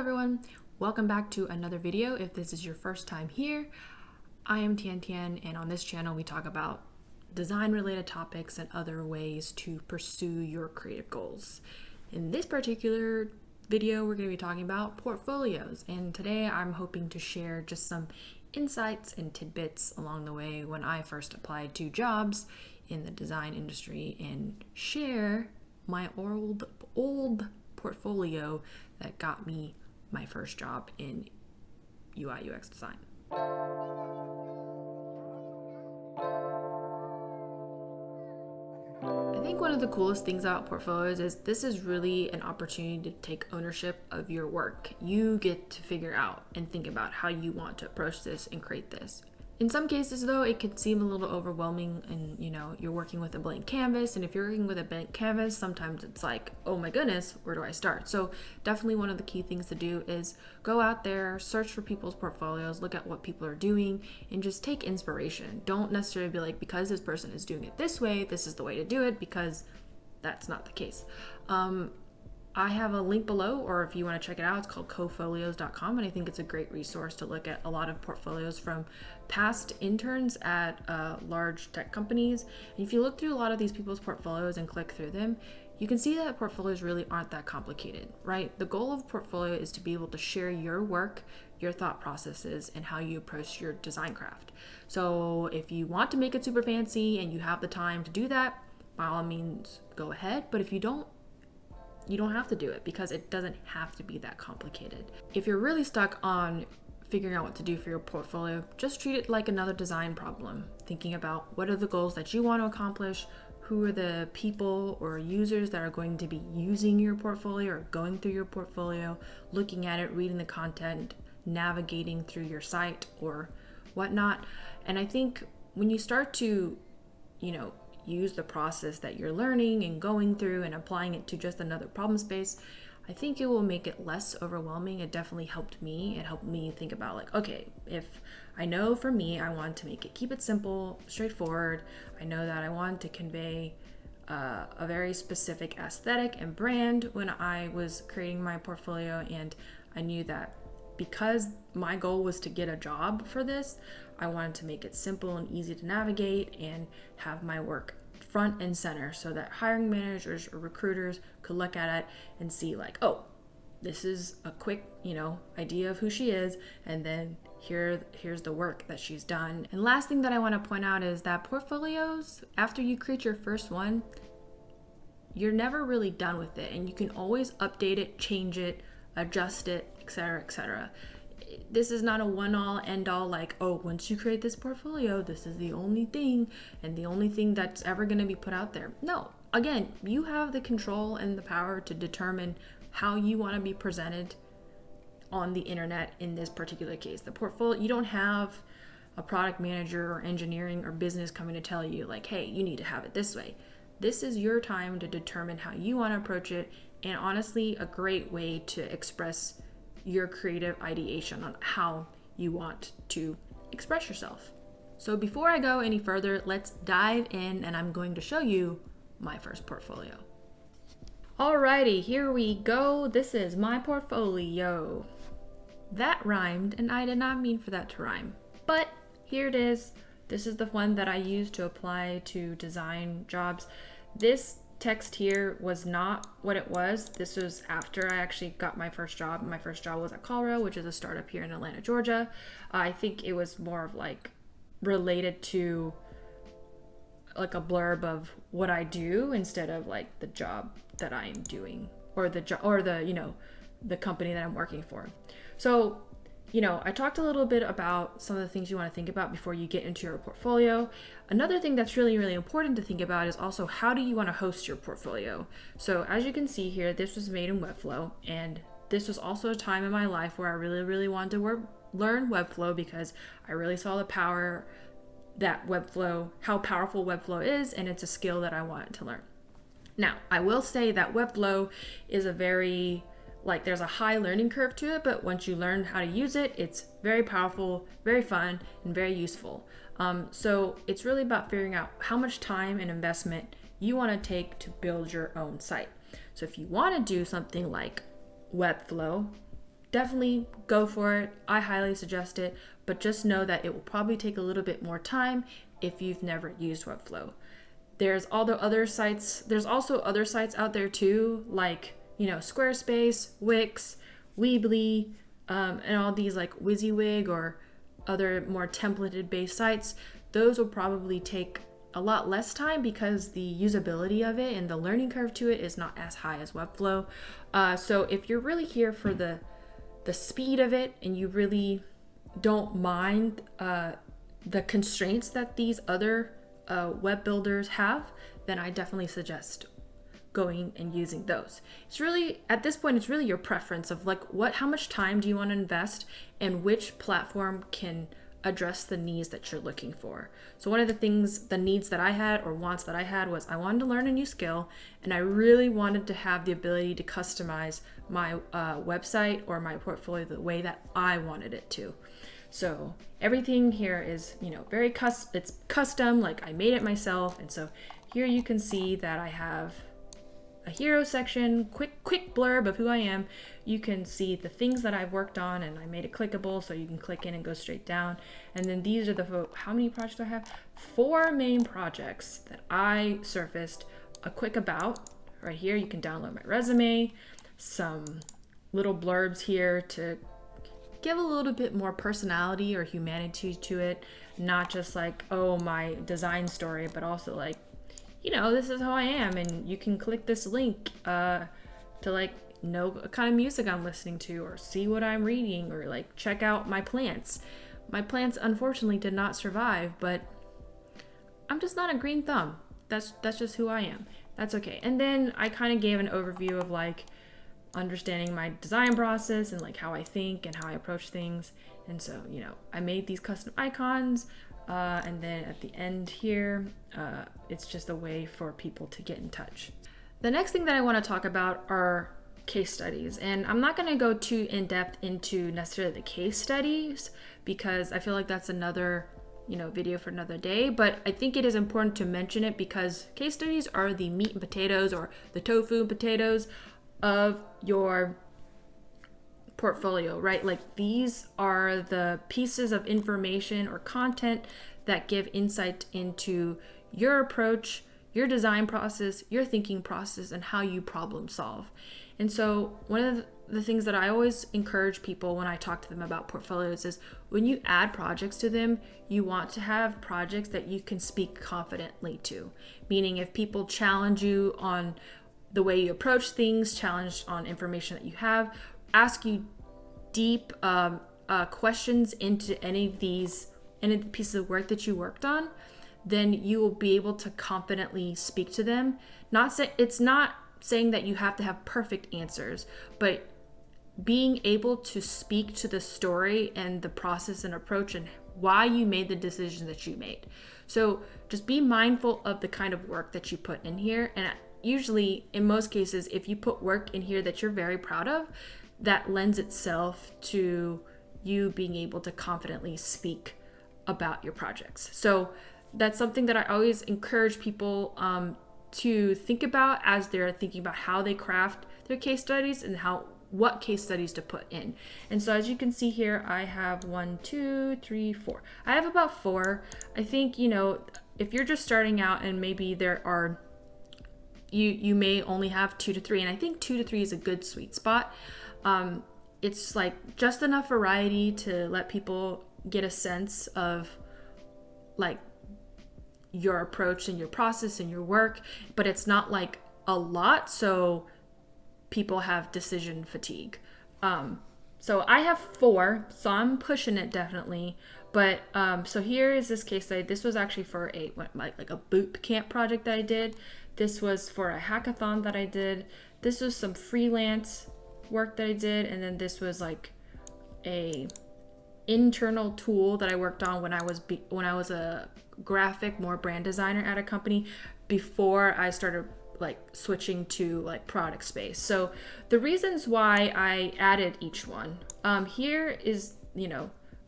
everyone, welcome back to another video. If this is your first time here, I am Tian Tian, and on this channel we talk about design related topics and other ways to pursue your creative goals. In this particular video we're going to be talking about portfolios, and today I'm hoping to share just some insights and tidbits along the way when I first applied to jobs in the design industry and share my old portfolio that got me my first job in UI UX design. I think one of the coolest things about portfolios is this is really an opportunity to take ownership of your work. You get to figure out and think about how you want to approach this and create this. In some cases though, it could seem a little overwhelming and you're working with a blank canvas, and if you're working with a blank canvas, sometimes it's like, oh my goodness, where do I start? So definitely one of the key things to do is go out there, search for people's portfolios, look at what people are doing, and just take inspiration. Don't necessarily be like, because this person is doing it this way, this is the way to do it, because that's not the case. I have a link below, or if you want to check it out, it's called cofolios.com, and I think it's a great resource to look at a lot of portfolios from past interns at large tech companies. And if you look through a lot of these people's portfolios and click through them, you can see that portfolios really aren't that complicated, right? The goal of a portfolio is to be able to share your work, your thought processes, and how you approach your design craft. So if you want to make it super fancy and you have the time to do that, by all means, go ahead. But if you don't have to do it, because it doesn't have to be that complicated. If you're really stuck on figuring out what to do for your portfolio, just treat it like another design problem. Thinking about what are the goals that you want to accomplish, who are the people or users that are going to be using your portfolio or going through your portfolio, looking at it, reading the content, navigating through your site or whatnot. And I think when you start to, use the process that you're learning and going through and applying it to just another problem space, I think it will make it less overwhelming. It definitely helped me. It helped me think about like, okay, if I know for me, I want to keep it simple, straightforward. I know that I want to convey a very specific aesthetic and brand when I was creating my portfolio, and I knew that because my goal was to get a job for this, I wanted to make it simple and easy to navigate and have my work front and center so that hiring managers or recruiters could look at it and see like, oh, this is a quick, idea of who she is, and then here's the work that she's done. And last thing that I want to point out is that portfolios, after you create your first one, you're never really done with it, and you can always update it, change it, adjust it, etc., etc. This is not a one-all end-all like, oh, once you create this portfolio, this is the only thing and the only thing that's ever going to be put out there. No, again, you have the control and the power to determine how you want to be presented on the internet in this particular case. The portfolio, you don't have a product manager or engineering or business coming to tell you like, hey, you need to have it this way. This is your time to determine how you want to approach it, and honestly, a great way to express your creative ideation on how you want to express yourself. So before I go any further, let's dive in, and I'm going to show you my first portfolio. Alrighty, here we go. This is my portfolio. That rhymed, and I did not mean for that to rhyme, but here it is. This is the one that I used to apply to design jobs. This text here was not what it was. This was after I actually got my first job. My first job was at Colorado, which is a startup here in Atlanta, Georgia. I think it was more of like related to like a blurb of what I do instead of like the job that I am doing or the company that I'm working for. So I talked a little bit about some of the things you want to think about before you get into your portfolio. Another thing that's really, really important to think about is also how do you want to host your portfolio? So as you can see here, this was made in Webflow, and this was also a time in my life where I really, really wanted to learn Webflow because I really saw the power that how powerful Webflow is, and it's a skill that I wanted to learn. Now, I will say that Webflow is there's a high learning curve to it, but once you learn how to use it, it's very powerful, very fun, and very useful. So it's really about figuring out how much time and investment you want to take to build your own site. So if you want to do something like Webflow, definitely go for it. I highly suggest it, but just know that it will probably take a little bit more time if you've never used Webflow. There's all the other sites. There's also other sites out there too, like, Squarespace, Wix, Weebly, and all these like WYSWYG or other more templated based sites. Those will probably take a lot less time because the usability of it and the learning curve to it is not as high as Webflow. So if you're really here for the speed of it and you really don't mind the constraints that these other web builders have, then I definitely suggest going and using those. It's really, at this point, it's really your preference of like how much time do you want to invest and which platform can address the needs that you're looking for. So one of the needs that I had or wants that I had was I wanted to learn a new skill, and I really wanted to have the ability to customize my website or my portfolio the way that I wanted it to. So everything here is, very it's custom, like I made it myself. And so here you can see that I have a hero section, quick blurb of who I am. You can see the things that I've worked on, and I made it clickable so you can click in and go straight down. And then these are how many projects do I have? 4 main projects that I surfaced. A quick about right here. You can download my resume, some little blurbs here to give a little bit more personality or humanity to it, not just like, oh, my design story, but also like, this is how I am, and you can click this link to like know what kind of music I'm listening to, or see what I'm reading, or like check out my plants. My plants unfortunately did not survive, but I'm just not a green thumb. That's just who I am. That's okay. And then I kind of gave an overview of like understanding my design process and like how I think and how I approach things. And so, I made these custom icons. And then at the end here, it's just a way for people to get in touch. The next thing that I want to talk about are case studies. And I'm not going to go too in depth into necessarily the case studies because I feel like that's another, video for another day. But I think it is important to mention it because case studies are the meat and potatoes, or the tofu and potatoes of your portfolio, right? Like these are the pieces of information or content that give insight into your approach, your design process, your thinking process, and how you problem solve. And so one of the things that I always encourage people when I talk to them about portfolios is when you add projects to them, you want to have projects that you can speak confidently to. Meaning if people challenge you on the way you approach things, challenged on information that you have, ask you deep questions into any of the pieces of work that you worked on, then you will be able to confidently speak to them. It's not saying that you have to have perfect answers, but being able to speak to the story and the process and approach and why you made the decisions that you made. So just be mindful of the kind of work that you put in here. And usually, in most cases, if you put work in here that you're very proud of, that lends itself to you being able to confidently speak about your projects. So that's something that I always encourage people to think about as they're thinking about how they craft their case studies and what case studies to put in. And so as you can see here, I have 1, 2, 3, 4. I have about 4. I think, if you're just starting out and maybe there are, you may only have 2 to 3. And I think 2 to 3 is a good sweet spot. It's like just enough variety to let people get a sense of like your approach and your process and your work, but it's not like a lot, so people have decision fatigue. So I have 4, so I'm pushing it definitely. But so here is this case study. This was actually for like a boot camp project that I did. This was for a hackathon that I did. This was some freelance work that I did, and then this was like a internal tool that I worked on when I was a graphic, more brand designer at a company before I started like switching to like product space. So the reasons why I added each one, here is,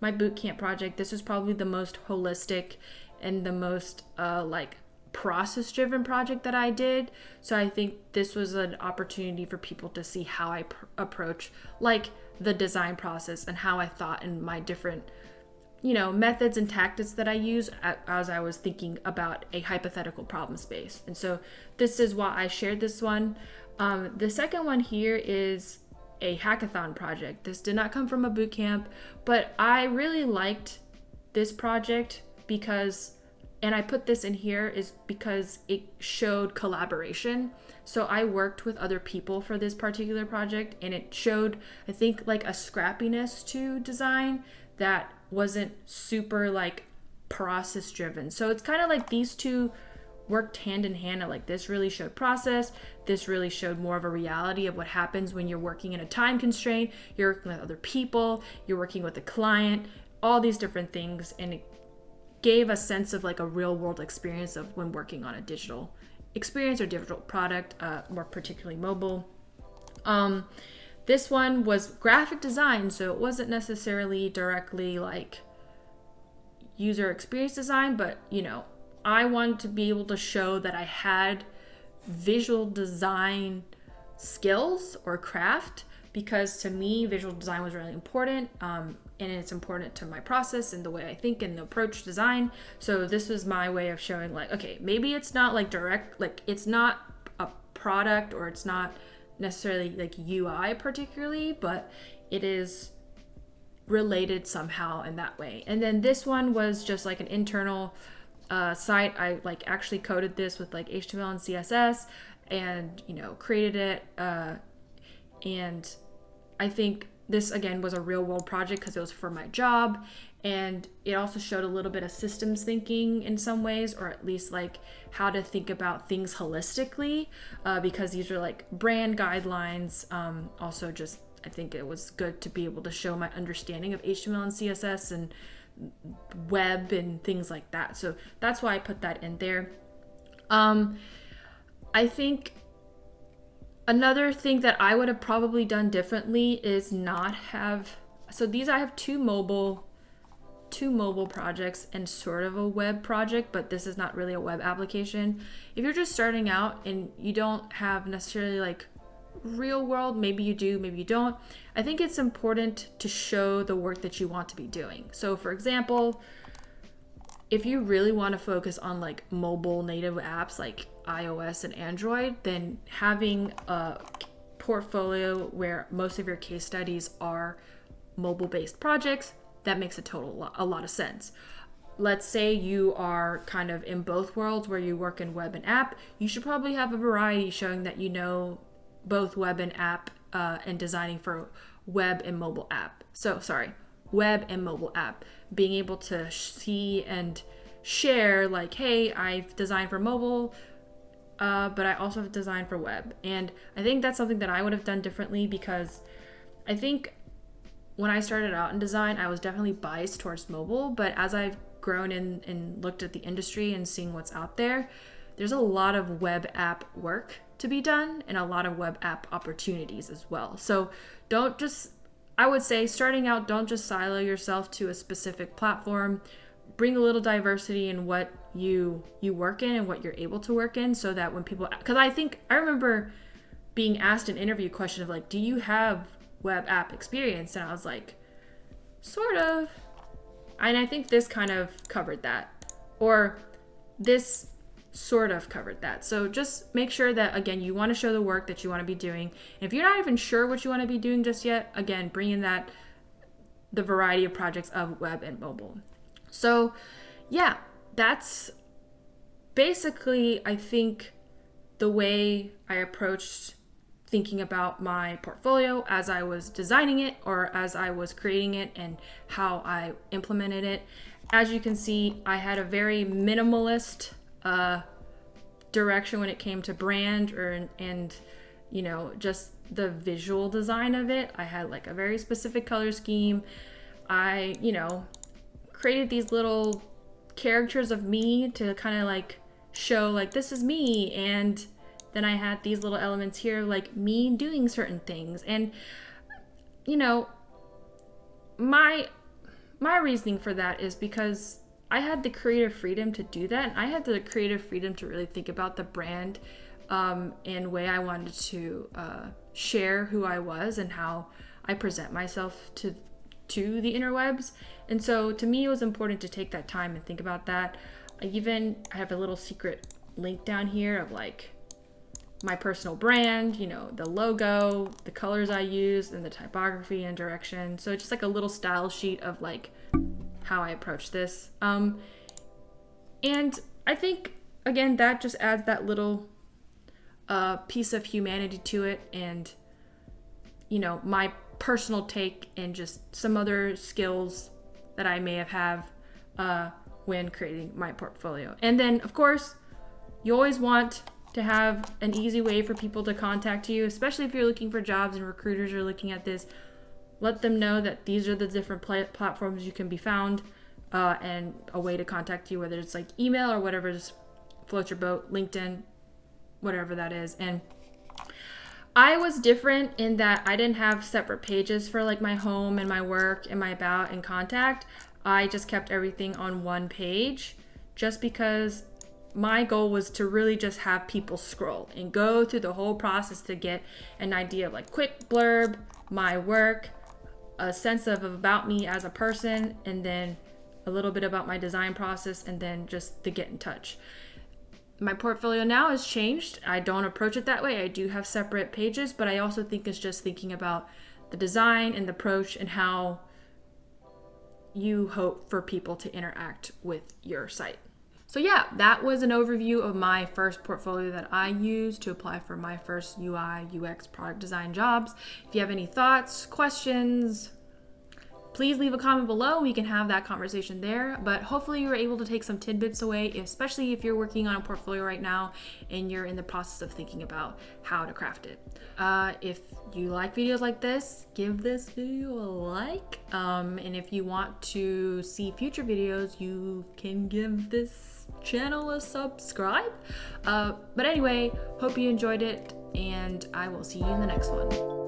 my bootcamp project. This was probably the most holistic and the most like process driven project that I did. So I think this was an opportunity for people to see how I approach like the design process and how I thought in my different, methods and tactics that I use as I was thinking about a hypothetical problem space. And so this is why I shared this one. The second one here is a hackathon project. This did not come from a boot camp, but I really liked this project because, and I put this in here is because it showed collaboration. So I worked with other people for this particular project, and it showed, I think, like a scrappiness to design that wasn't super like process driven. So it's kind of like these two worked hand in hand. Like this really showed process. This really showed more of a reality of what happens when you're working in a time constraint. You're working with other people. You're working with a client. All these different things, and it gave a sense of like a real world experience of when working on a digital experience or digital product, more particularly mobile. This one was graphic design, so it wasn't necessarily directly like user experience design, but I wanted to be able to show that I had visual design skills or craft, because to me, visual design was really important. And it's important to my process and the way I think and approach design. So this was my way of showing like, okay, maybe it's not like direct, like it's not a product or it's not necessarily like UI particularly, but it is related somehow in that way. And then this one was just like an internal site. I like actually coded this with like HTML and CSS and created it, and I think this again was a real world project because it was for my job, and it also showed a little bit of systems thinking in some ways, or at least like how to think about things holistically, because these are like brand guidelines. Also just I think it was good to be able to show my understanding of HTML and CSS and web and things like that. So that's why I put that in there. I think another thing that I would have probably done differently is not have, so these I have two mobile projects and sort of a web project, but this is not really a web application. If you're just starting out and you don't have necessarily like real world, maybe you do, maybe you don't, I think it's important to show the work that you want to be doing. So for example, if you really want to focus on like mobile native apps like iOS and Android, then having a portfolio where most of your case studies are mobile based projects, that makes a lot of sense. Let's say you are kind of in both worlds where you work in web and app, you should probably have a variety showing that you know both web and app, and designing for web and mobile app. Web and mobile app. Being able to see and share like, hey, I've designed for mobile, but I also have designed for web. And I think that's something that I would have done differently, because I think when I started out in design, I was definitely biased towards mobile, but as I've grown in and looked at the industry and seeing what's out there, there's a lot of web app work to be done and a lot of web app opportunities as well. So I would say starting out, don't just silo yourself to a specific platform. Bring a little diversity in what you work in and what you're able to work in, so that when people, because I remember being asked an interview question of like, do you have web app experience? And I was like, sort of. And I think this kind of covered that, or this sort of covered that. So just make sure that, again, you want to show the work that you want to be doing. And if you're not even sure what you want to be doing just yet, again, bring in the variety of projects of web and mobile. So yeah, that's basically, I think, the way I approached thinking about my portfolio as I was designing it or as I was creating it, and how I implemented it. As you can see, I had a very minimalist direction when it came to brand and just the visual design of it. I had like a very specific color scheme. I created these little characters of me to kind of like show like, this is me, and then I had these little elements here like me doing certain things. And my reasoning for that is because I had the creative freedom to do that. And I had the creative freedom to really think about the brand and way I wanted to share who I was and how I present myself to the interwebs. And so to me, it was important to take that time and think about that. I have a little secret link down here of like my personal brand, you know, the logo, the colors I use, and the typography and direction. So it's just like a little style sheet of like how I approach this. And I think, again, that just adds that little piece of humanity to it, and, you know, my personal take and just some other skills that I may have when creating my portfolio. And then, of course, you always want to have an easy way for people to contact you, especially if you're looking for jobs and recruiters are looking at this. Let them know that these are the different platforms you can be found, and a way to contact you, whether it's like email or whatever, just floats your boat, LinkedIn, whatever that is. And I was different in that I didn't have separate pages for like my home and my work and my about and contact. I just kept everything on one page, just because my goal was to really just have people scroll and go through the whole process to get an idea of like quick blurb, my work, a sense of about me as a person, and then a little bit about my design process, and then just the get in touch. My portfolio now has changed. I don't approach it that way. I do have separate pages, but I also think it's just thinking about the design and the approach and how you hope for people to interact with your site. So yeah, that was an overview of my first portfolio that I used to apply for my first UI, UX product design jobs. If you have any thoughts, questions, please leave a comment below. We can have that conversation there. But hopefully you were able to take some tidbits away, especially if you're working on a portfolio right now and you're in the process of thinking about how to craft it. If you like videos like this, give this video a like. And if you want to see future videos, you can give this channel a subscribe. But anyway, hope you enjoyed it, and I will see you in the next one.